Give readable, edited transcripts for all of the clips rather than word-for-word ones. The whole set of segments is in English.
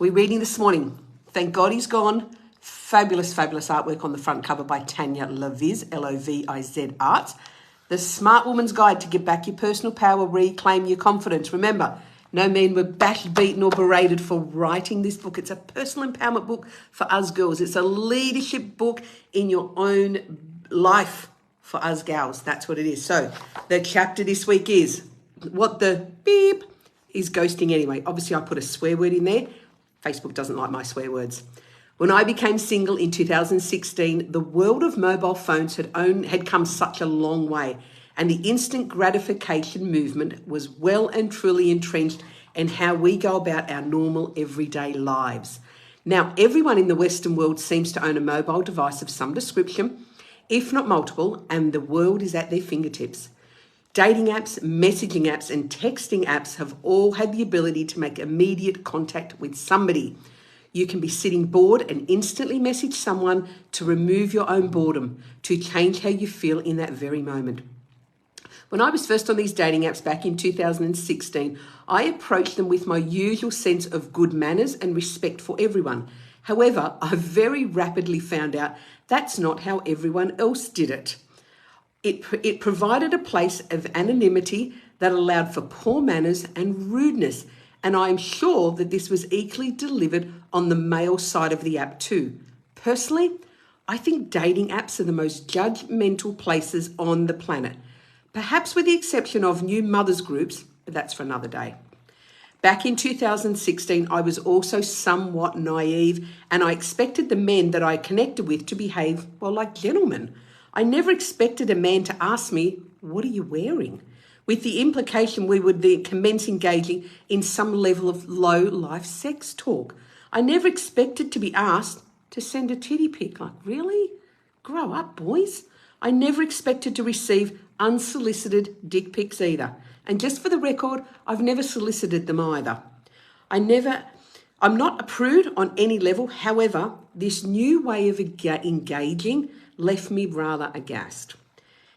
We're reading this morning. Thank God He's Gone. Fabulous, fabulous artwork on the front cover by Tanya Loviz, Loviz Art. The Smart Woman's Guide to Get Back Your Personal Power, Reclaim Your Confidence. Remember, no men were bashed, beaten or berated for writing this book. It's a personal empowerment book for us girls. It's a leadership book in your own life for us gals. That's what it is. So the chapter this week is what the beep is ghosting anyway. Obviously, I put a swear word in there. Facebook doesn't like my swear words. When I became single in 2016, the world of mobile phones had come such a long way, and the instant gratification movement was well and truly entrenched in how we go about our normal everyday lives. Now, everyone in the Western world seems to own a mobile device of some description, if not multiple, and the world is at their fingertips. Dating apps, messaging apps, and texting apps have all had the ability to make immediate contact with somebody. You can be sitting bored and instantly message someone to remove your own boredom, to change how you feel in that very moment. When I was first on these dating apps back in 2016, I approached them with my usual sense of good manners and respect for everyone. However, I very rapidly found out that's not how everyone else did it. It provided a place of anonymity that allowed for poor manners and rudeness, and I am sure that this was equally delivered on the male side of the app too. Personally, I think dating apps are the most judgmental places on the planet, perhaps with the exception of new mothers groups, but that's for another day. Back in 2016, I was also somewhat naive, and I expected the men that I connected with to behave, well, like gentlemen. I never expected a man to ask me, "What are you wearing?" with the implication we would then commence engaging in some level of low-life sex talk. I never expected to be asked to send a titty pic. Like, really? Grow up, boys. I never expected to receive unsolicited dick pics either. And just for the record, I've never solicited them either. I'm not a prude on any level. However, this new way of engaging left me rather aghast.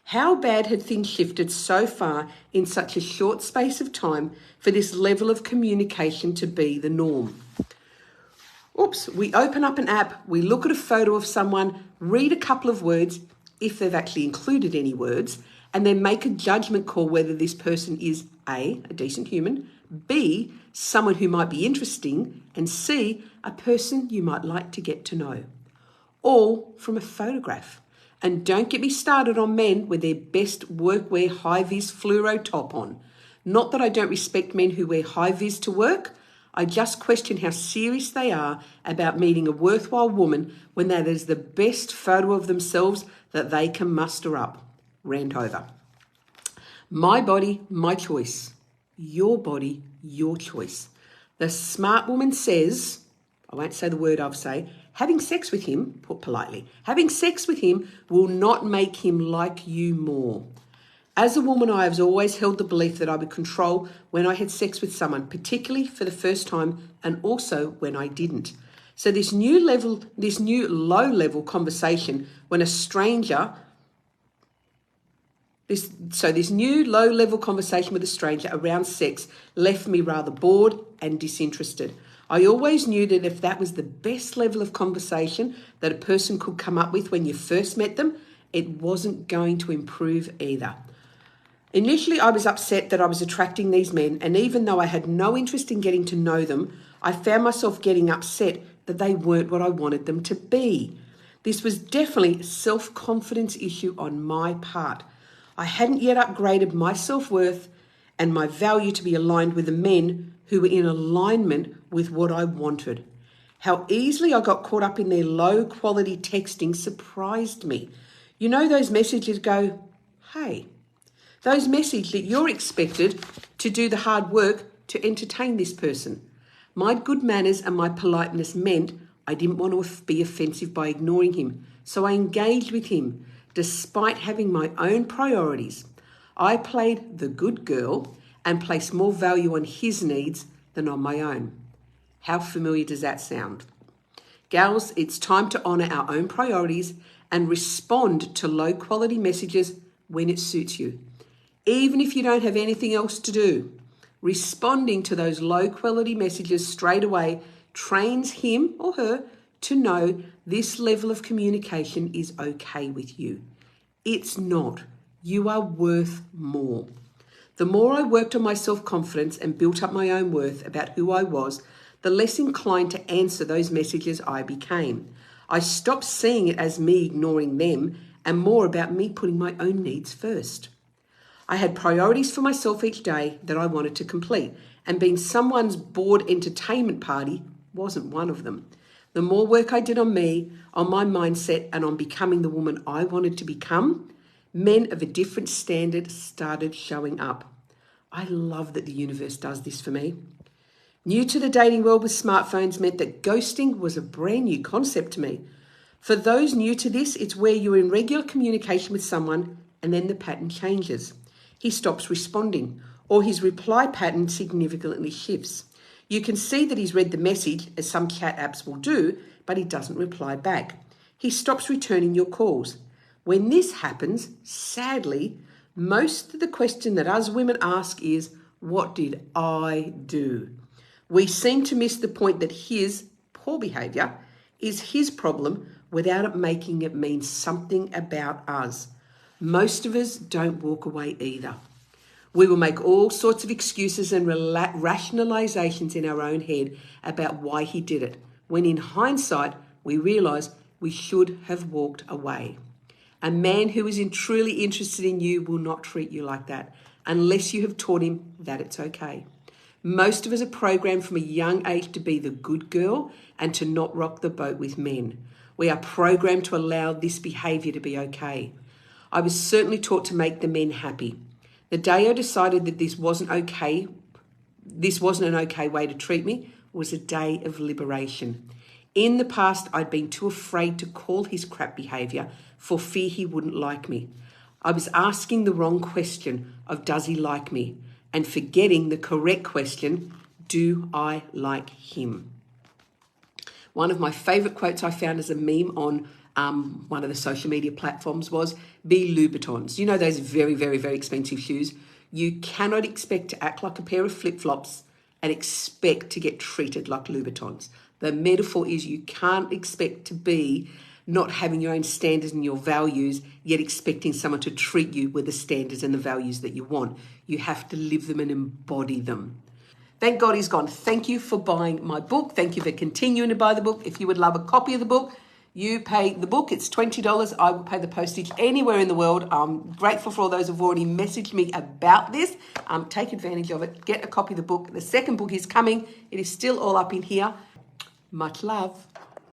How bad had things shifted so far in such a short space of time for this level of communication to be the norm? We open up an app, we look at a photo of someone, read a couple of words, if they've actually included any words, and then make a judgment call whether this person is A, a decent human, B, someone who might be interesting, and C, a person you might like to get to know. All from a photograph. And don't get me started on men with their best workwear high-vis fluoro top on. Not that I don't respect men who wear high-vis to work. I just question how serious they are about meeting a worthwhile woman when that is the best photo of themselves that they can muster up. Rant over. My body, my choice. Your body, your choice. The smart woman says, I won't say the word I'll say, having sex with him, put politely, having sex with him will not make him like you more. As a woman, I have always held the belief that I would control when I had sex with someone, particularly for the first time and also when I didn't. So this new low-level conversation when a stranger, this new low-level conversation with a stranger around sex left me rather bored and disinterested. I always knew that if that was the best level of conversation that a person could come up with when you first met them, it wasn't going to improve either. Initially, I was upset that I was attracting these men, and even though I had no interest in getting to know them, I found myself getting upset that they weren't what I wanted them to be. This was definitely a self-confidence issue on my part. I hadn't yet upgraded my self-worth and my value to be aligned with the men who were in alignment with what I wanted. How easily I got caught up in their low-quality texting surprised me. You know those messages go, hey. Those messages that you're expected to do the hard work to entertain this person. My good manners and my politeness meant I didn't want to be offensive by ignoring him, so I engaged with him despite having my own priorities. I played the good girl and placed more value on his needs than on my own. How familiar does that sound? Gals, it's time to honour our own priorities and respond to low-quality messages when it suits you. Even if you don't have anything else to do, responding to those low-quality messages straight away trains him or her to know this level of communication is okay with you. It's not. You are worth more. The more I worked on my self-confidence and built up my own worth about who I was, the less inclined to answer those messages I became. I stopped seeing it as me ignoring them and more about me putting my own needs first. I had priorities for myself each day that I wanted to complete, and being someone's bored entertainment party wasn't one of them. The more work I did on me, on my mindset, and on becoming the woman I wanted to become, men of a different standard started showing up. I love that the universe does this for me. New to the dating world with smartphones meant that ghosting was a brand new concept to me. For those new to this, it's where you're in regular communication with someone and then the pattern changes. He stops responding, or his reply pattern significantly shifts. You can see that he's read the message, as some chat apps will do, but he doesn't reply back. He stops returning your calls. When this happens, sadly, most of the question that us women ask is, what did I do? We seem to miss the point that his poor behaviour is his problem without it making it mean something about us. Most of us don't walk away either. We will make all sorts of excuses and rationalizations in our own head about why he did it, when in hindsight, we realise we should have walked away. A man who is truly interested in you will not treat you like that unless you have taught him that it's okay. Most of us are programmed from a young age to be the good girl and to not rock the boat with men. We are programmed to allow this behaviour to be okay. I was certainly taught to make the men happy. The day I decided that this wasn't an okay way to treat me, was a day of liberation. In the past, I'd been too afraid to call his crap behaviour for fear he wouldn't like me. I was asking the wrong question of does he like me, and forgetting the correct question, do I like him? One of my favourite quotes I found as a meme on one of the social media platforms was, be Louboutins. You know those very, very, very expensive shoes? You cannot expect to act like a pair of flip-flops and expect to get treated like Louboutins. The metaphor is you can't expect to be not having your own standards and your values, yet expecting someone to treat you with the standards and the values that you want. You have to live them and embody them. Thank God he's gone. Thank you for buying my book. Thank you for continuing to buy the book. If you would love a copy of the book, you pay the book. It's $20. I will pay the postage anywhere in the world. I'm grateful for all those who've already messaged me about this. Take advantage of it. Get a copy of the book. The second book is coming. It is still all up in here. Much love.